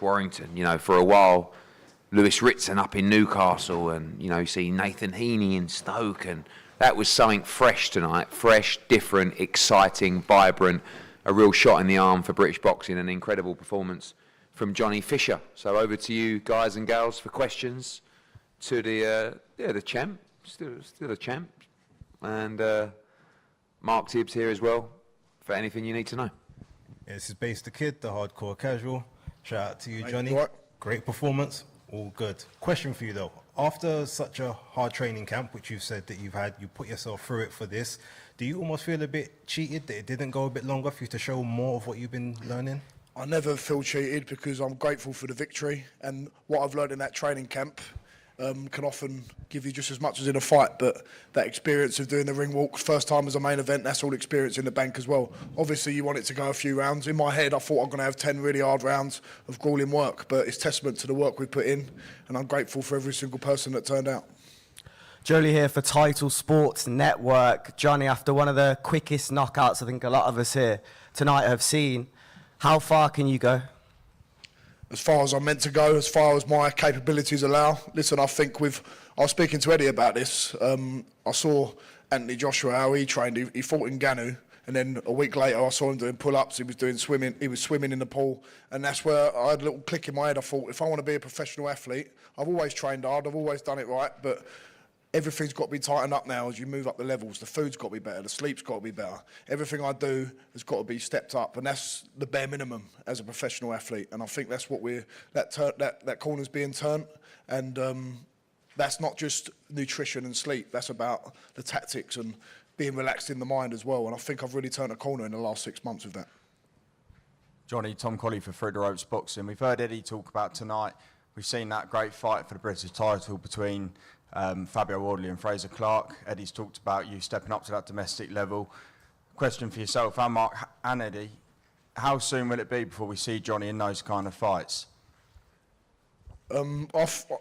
Warrington. You know, for a while, Lewis Ritson up in Newcastle, and you know, you see Nathan Heaney in Stoke, and that was something fresh tonight. Fresh, different, exciting, vibrant. A real shot in the arm for British boxing, an incredible performance from Johnny Fisher. So over to you, guys and gals, for questions to the champ, still a champ, and Mark Tibbs here as well for anything you need to know. Yeah, this is Base the Kid, the hardcore casual. Shout out to you, Johnny. Right. Great performance, all good. Question for you though: after such a hard training camp, which you've said that you've had, you put yourself through it for this. Do you almost feel a bit cheated that it didn't go a bit longer for you to show more of what you've been learning? I never feel cheated because I'm grateful for the victory, and what I've learned in that training camp can often give you just as much as in a fight, but that experience of doing the ring walk, first time as a main event, that's all experience in the bank as well. Obviously you want it to go a few rounds. In my head I thought I'm going to have 10 really hard rounds of grueling work, but it's testament to the work we put in, and I'm grateful for every single person that turned out. Jolie here for Title Sports Network. Johnny, after one of the quickest knockouts I think a lot of us here tonight have seen, how far can you go? As far as I'm meant to go, as far as my capabilities allow. Listen, I think I was speaking to Eddie about this. I saw Anthony Joshua, how he trained. He fought in Ganu, and then a week later I saw him doing pull-ups, he was doing swimming, he was swimming in the pool, and that's where I had a little click in my head. I thought, if I want to be a professional athlete, I've always trained hard, I've always done it right, but everything's got to be tightened up now as you move up the levels. The food's got to be better, the sleep's got to be better. Everything I do has got to be stepped up, and that's the bare minimum as a professional athlete. And I think that's what that corner's being turned, and that's not just nutrition and sleep. That's about the tactics and being relaxed in the mind as well. And I think I've really turned a corner in the last 6 months with that. Johnny, Tom Colley for Through the Ropes Boxing. We've heard Eddie talk about tonight. We've seen that great fight for the British title between Fabio Wardley and Fraser Clark. Eddie's talked about you stepping up to that domestic level. Question for yourself and Mark and Eddie: how soon will it be before we see Johnny in those kind of fights?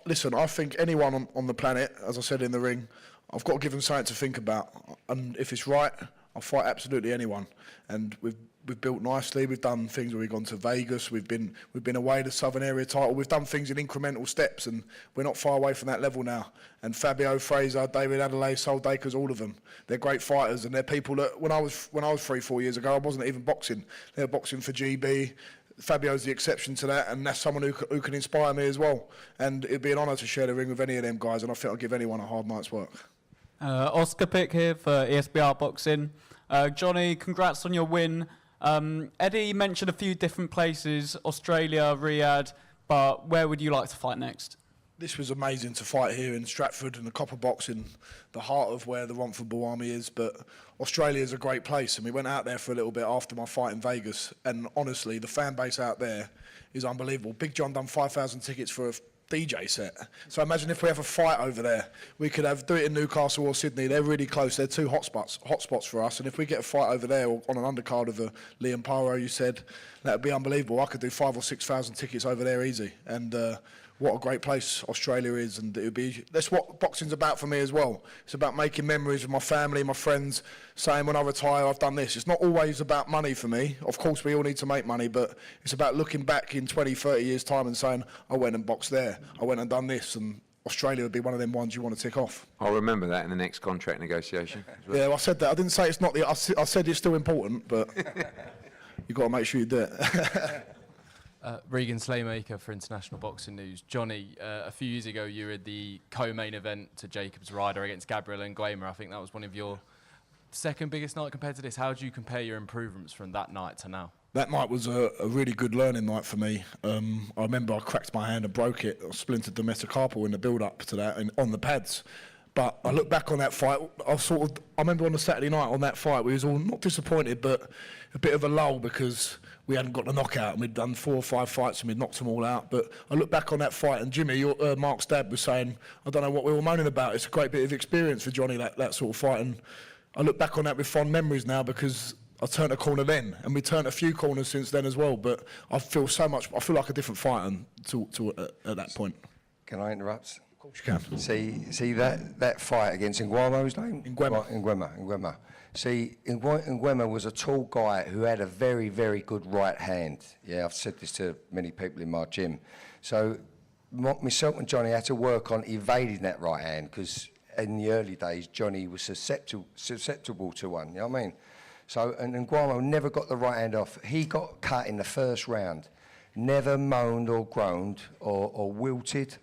Listen, I think anyone on the planet, as I said in the ring, I've got to give them something to think about, and if it's right, I'll fight absolutely anyone. And we've built nicely. We've done things where we've gone to Vegas. We've been away the Southern Area title. We've done things in incremental steps, and we're not far away from that level now. And Fabio, Fraser, David Adelaide, Sol Dakers, all of them, they're great fighters, and they're people that when I was 3-4 years ago, I wasn't even boxing. They were boxing for GB. Fabio's the exception to that, and that's someone who can inspire me as well. And it'd be an honour to share the ring with any of them guys, and I think I'll give anyone a hard night's work. Oscar Pick here for ESBR Boxing. Johnny, congrats on your win. Eddie mentioned a few different places, Australia, Riyadh, but where would you like to fight next? This was amazing to fight here in Stratford in the Copper Box, in the heart of where the Romford Bull Army is, but Australia is a great place, and we went out there for a little bit after my fight in Vegas, and honestly, the fan base out there is unbelievable. Big John done 5,000 tickets for a DJ set. So imagine if we have a fight over there. We could do it in Newcastle or Sydney. They're really close. They're two hotspots for us. And if we get a fight over there or on an undercard of Liam Paro, you said, that would be unbelievable. I could do 5,000 or 6,000 tickets over there easy. And what a great place Australia is, and that's what boxing's about for me as well. It's about making memories with my family, my friends, saying when I retire I've done this. It's not always about money for me. Of course we all need to make money, but it's about looking back in 20, 30 years time and saying, I went and boxed there, I went and done this, and Australia would be one of them ones you want to tick off. I'll remember that in the next contract negotiation. Well. Yeah, well, I said that. I didn't say it's not I said it's still important, but you've got to make sure you do it. Regan Slaymaker for International Boxing News. Johnny, a few years ago you were at the co-main event to Jacob's Ryder against Gabriel Nguema. I think that was one of your second biggest night compared to this. How do you compare your improvements from that night to now? That night was a really good learning night for me. I remember I cracked my hand and broke it. I splintered the metacarpal in the build-up to that and on the pads. But I look back on that fight, I remember on the Saturday night on that fight, we was all not disappointed, but a bit of a lull because we hadn't got the knockout, and we'd done 4 or 5 fights and we'd knocked them all out. But I look back on that fight, and Jimmy, Mark's dad, was saying, I don't know what we were moaning about. It's a great bit of experience for Johnny, that sort of fight. And I look back on that with fond memories now because I turned a corner then, and we turned a few corners since then as well. But I feel like a different fighter at that point. Can I interrupt? course you can. See that fight against Nguema's name? Nguema. Nguema. See, Nguema was a tall guy who had a very, very good right hand. Yeah, I've said this to many people in my gym. So myself and Johnny had to work on evading that right hand because in the early days, Johnny was susceptible to one, you know what I mean? So, and Nguema never got the right hand off. He got cut in the first round. Never moaned or groaned or wilted.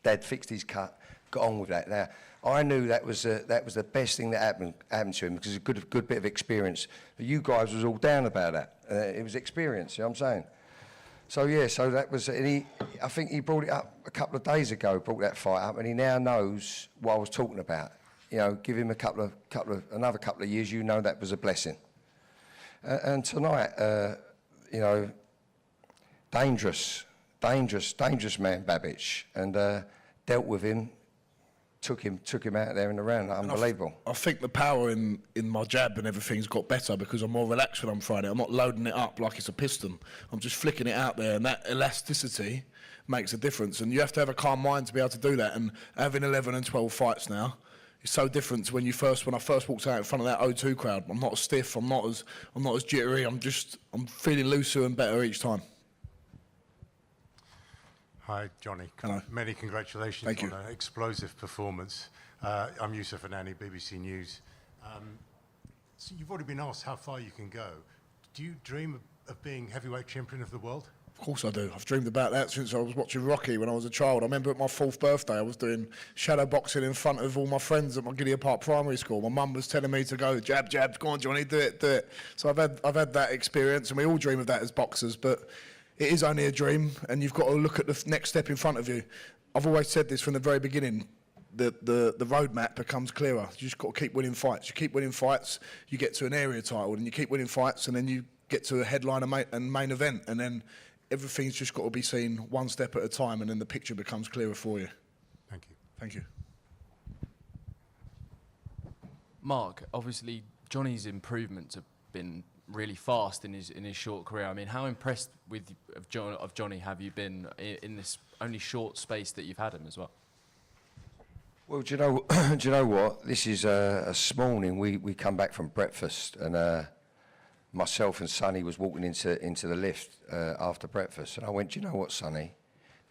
Dad fixed his cut, got on with that. Now, I knew that was the best thing that happened to him because it was a good bit of experience. But you guys was all down about that. It was experience, you know what I'm saying? So yeah, so that was, and I think he brought it up a couple of days ago, brought that fight up, and he now knows what I was talking about. You know, give him another couple of years, you know that was a blessing. And tonight, you know, dangerous man, Babic, and dealt with him, took him out there in the round, unbelievable. I think the power in my jab and everything's got better because I'm more relaxed when I'm throwing it. I'm not loading it up like it's a piston. I'm just flicking it out there, and that elasticity makes a difference. And you have to have a calm mind to be able to do that. And having 11 and 12 fights now, it's so different to when I first walked out in front of that O2 crowd. I'm not as stiff. I'm not as jittery. I'm feeling looser and better each time. Hi, Johnny. Hello. Many congratulations Thank you. on an explosive performance. I'm Yusuf Anani, BBC News. So you've already been asked how far you can go. Do you dream of being heavyweight champion of the world? Of course I do. I've dreamed about that since I was watching Rocky when I was a child. I remember at my 4th birthday I was doing shadow boxing in front of all my friends at my Gideon Park Primary School. My mum was telling me to go, jab, go on Johnny, do it. So I've had that experience, and we all dream of that as boxers, but it is only a dream, and you've got to look at the next step in front of you. I've always said this from the very beginning. The roadmap becomes clearer. You just got to keep winning fights. You keep winning fights, you get to an area title, and you keep winning fights, and then you get to a headline and main event, and then everything's just got to be seen one step at a time, and then the picture becomes clearer for you. Thank you. Thank you. Mark, obviously Johnny's improvements have been really fast in his short career. I mean, how impressed of Johnny have you been in this only short space that you've had him as well? Well, do you know what? This is this morning we come back from breakfast, and myself and Sonny was walking into the lift after breakfast, and I went, do you know what, Sonny?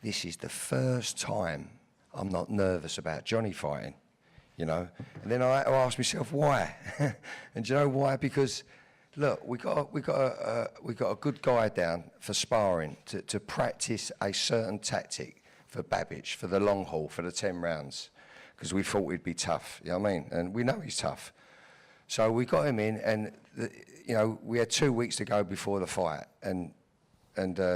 This is the first time I'm not nervous about Johnny fighting, you know. And then I asked myself why, and do you know why? Because look, we got a good guy down for sparring to practice a certain tactic for Babic, for the long haul, for the 10 rounds, because we thought he'd be tough, you know what I mean? And we know he's tough. So we got him in, and you know, we had 2 weeks to go before the fight, and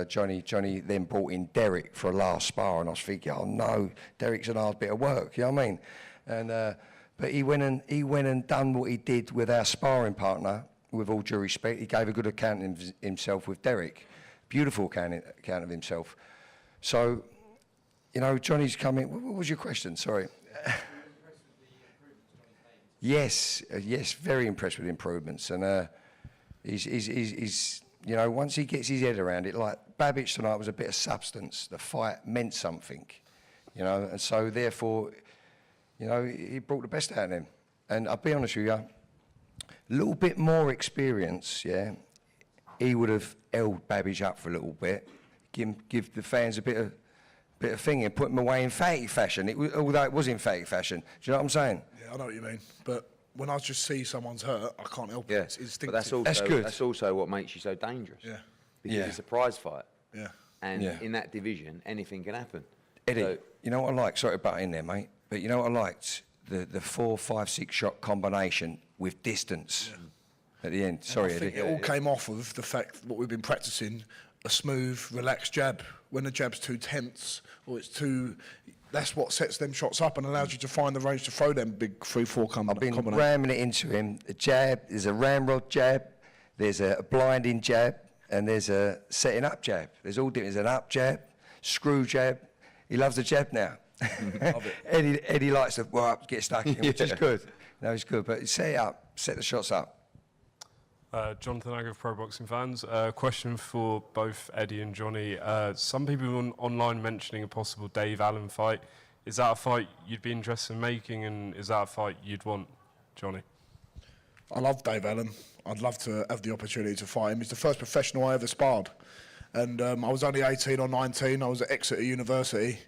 Johnny then brought in Derek for a last spar, and I was thinking, oh no, Derek's an hard bit of work, you know what I mean? And but he went and done what he did with our sparring partner. With all due respect, he gave a good account of himself with Derek. Beautiful account of himself. So, you know, Johnny's coming. What was your question? Sorry. Yes, very impressed with the improvements. And he's, you know, once he gets his head around it, like Babic tonight was a bit of substance. The fight meant something, you know, and so therefore, you know, he brought the best out of him. And I'll be honest with you, a little bit more experience, yeah, he would have held Babic up for a little bit, give the fans a bit of thing and put him away in emphatic fashion, although it was emphatic fashion. Do you know what I'm saying? Yeah, I know what you mean. But when I just see someone's hurt, I can't help it. It's instinctive. But that's good. That's also what makes you so dangerous. Yeah. Because Yeah. it's a prize fight. Yeah. And Yeah. in that division, anything can happen. Eddie, So- you know what I like? Sorry to butt in there, mate. But you know what I liked? The 4, 5, 6 shot combination with distance at the end. Sorry, I think Eddie. it all came off of the fact that what we've been practicing, a smooth, relaxed jab. When the jab's too tense or it's too... That's what sets them shots up and allows you to find the range to throw them big 3-4 I've been combinations. ramming it into him. The jab, there's a ramrod jab, there's a blinding jab, and there's a setting up jab. There's all different. There's an up jab, screw jab. He loves the jab now. Love it. Eddie likes to get stuck in, which is good. No, it's good. But set it up, set the shots up. Jonathan Agger of Pro Boxing Fans. Question for both Eddie and Johnny. Some people online mentioning a possible Dave Allen fight. Is that a fight you'd be interested in making, and is that a fight you'd want, Johnny? I love Dave Allen. I'd love to have the opportunity to fight him. He's the first professional I ever sparred. And I was only 18 or 19. I was at Exeter University.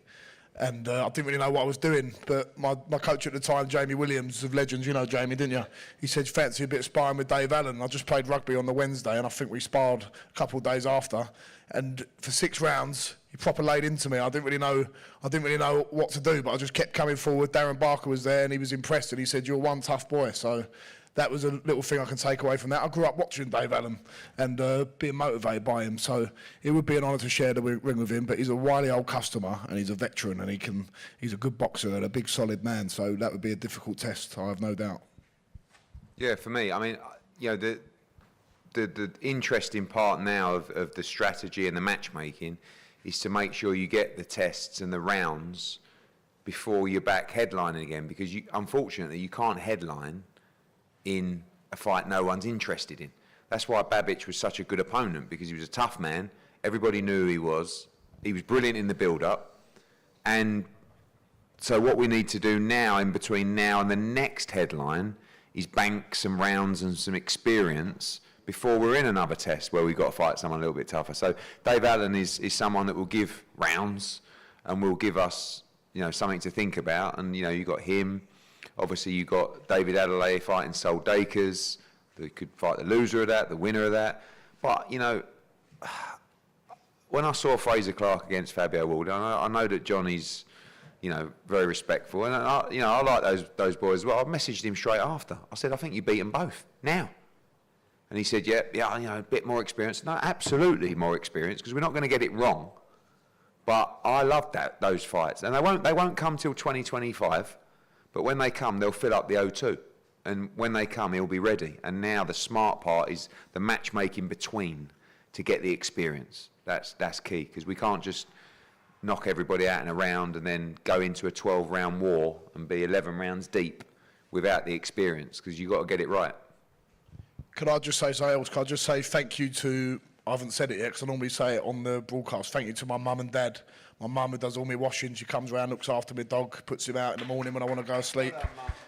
And I didn't really know what I was doing. But my coach at the time, Jamie Williams of Legends, you know Jamie, didn't you? He said, fancy a bit of sparring with Dave Allen. I just played rugby on the Wednesday, and I think we sparred a couple of days after. And for 6 rounds, he proper laid into me. I didn't really know what to do, but I just kept coming forward. Darren Barker was there, and he was impressed, and he said, you're one tough boy. So that was a little thing I can take away from that. I grew up watching Dave Allen and being motivated by him, so it would be an honour to share the ring with him. But he's a wily old customer, and he's a veteran, and he's a good boxer and a big solid man. So that would be a difficult test, I have no doubt. Yeah, for me, I mean, you know, the interesting part now of the strategy and the matchmaking is to make sure you get the tests and the rounds before you're back headlining again, because unfortunately you can't headline in a fight no one's interested in. That's why Babic was such a good opponent, because he was a tough man. Everybody knew who he was. He was brilliant in the build-up. And so what we need to do now, in between now and the next headline, is bank some rounds and some experience before we're in another test where we've got to fight someone a little bit tougher. So Dave Allen is someone that will give rounds and will give us, you know, something to think about. And, you know, you got him. Obviously, you got David Adelaide fighting Sol Dakers. They could fight the loser of that, the winner of that. But, you know, when I saw Fraser Clark against Fabio Walder, I know that Johnny's, you know, very respectful. And, I like those boys as well. I messaged him straight after. I said, I think you beat them both now. And he said, yeah, you know, a bit more experience. No, absolutely more experience, because we're not going to get it wrong. But I loved those fights. And they won't come till 2025. But when they come, they'll fill up the O2. And when they come, he'll be ready. And now the smart part is the matchmaking between to get the experience. That's key, because we can't just knock everybody out in a round and then go into a 12-round war and be 11 rounds deep without the experience, because you've got to get it right. Could I just say something else? Could I just say thank you to, I haven't said it yet because I normally say it on the broadcast, thank you to my mum and dad. My mum, who does all my washing, she comes around, looks after my dog, puts him out in the morning when I want to go to sleep.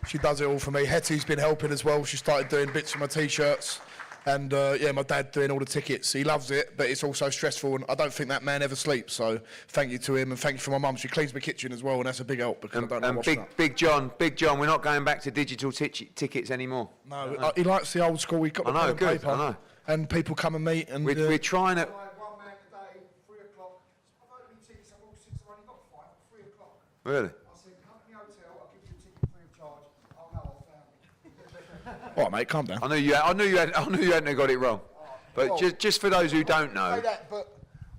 She does it all for me. Hetty's been helping as well. She started doing bits of my T-shirts. And, yeah, my dad doing all the tickets. He loves it, but it's also stressful, and I don't think that man ever sleeps. So thank you to him, and thank you for my mum. She cleans my kitchen as well, and that's a big help, because I don't know what's up. Big John, we're not going back to digital tickets anymore. No, he likes the old school. He got the pen and paper, I know. And people come and meet. And we're trying to... Really? I said, company hotel, I'll give you a ticket free of charge. Oh no, I found it. All right, mate, calm down. I knew you hadn't got it wrong. But well, just for those who don't know.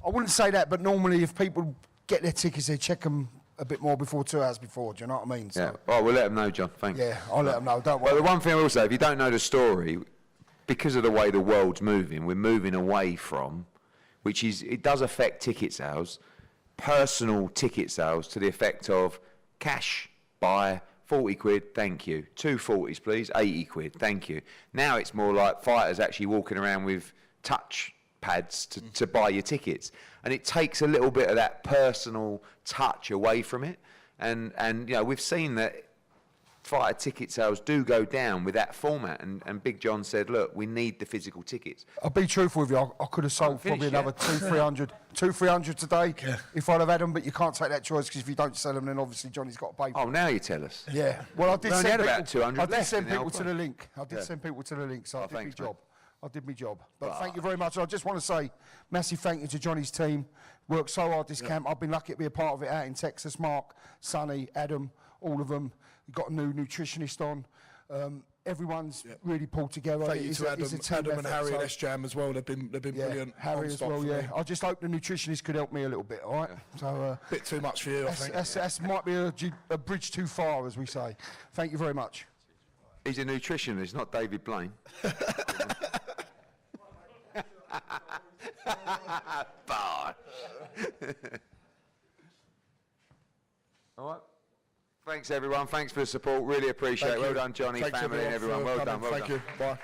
I wouldn't say that, but normally if people get their tickets, they check them a bit more before 2 hours before. Do you know what I mean? So, yeah. Well, we'll let them know, John. Thanks. Yeah, I'll let them know. Don't worry. But the one thing I will say, if you don't know the story, because of the way the world's moving, we're moving away from, which is, it does affect ticket sales, personal ticket sales, to the effect of cash, buy, 40 quid, thank you. 2 40s, please, 80 quid, thank you. Now it's more like fighters actually walking around with touch pads to buy your tickets. And it takes a little bit of that personal touch away from it. And you know, we've seen that fighter ticket sales do go down with that format, and Big John said, look, we need the physical tickets. I'll be truthful with you, I could have sold probably another 300 today if I'd have had them, but you can't take that choice, because if you don't sell them, then obviously Johnny's got to pay for Oh, now you tell us. Yeah, well, I did send people to the link. I did send people to the link, so I did my job. I did my job. But thank you very much. I just want to say massive thank you to Johnny's team. Worked so hard this camp. I've been lucky to be a part of it out in Texas. Mark, Sonny, Adam, all of them. We've got a new nutritionist on. Everyone's really pulled together. Thank you to Adam and Harry at S-Jam as well. They've been brilliant. Harry as well, yeah. I just hope the nutritionist could help me a little bit, all right? So, bit too much for you, I think. That might be a bridge too far, as we say. Thank you very much. He's a nutritionist, not David Blaine. Bar. All right. Thanks, everyone. Thanks for the support. Really appreciate it. Well done, Johnny, family, and everyone. Well done. Thank you. Bye.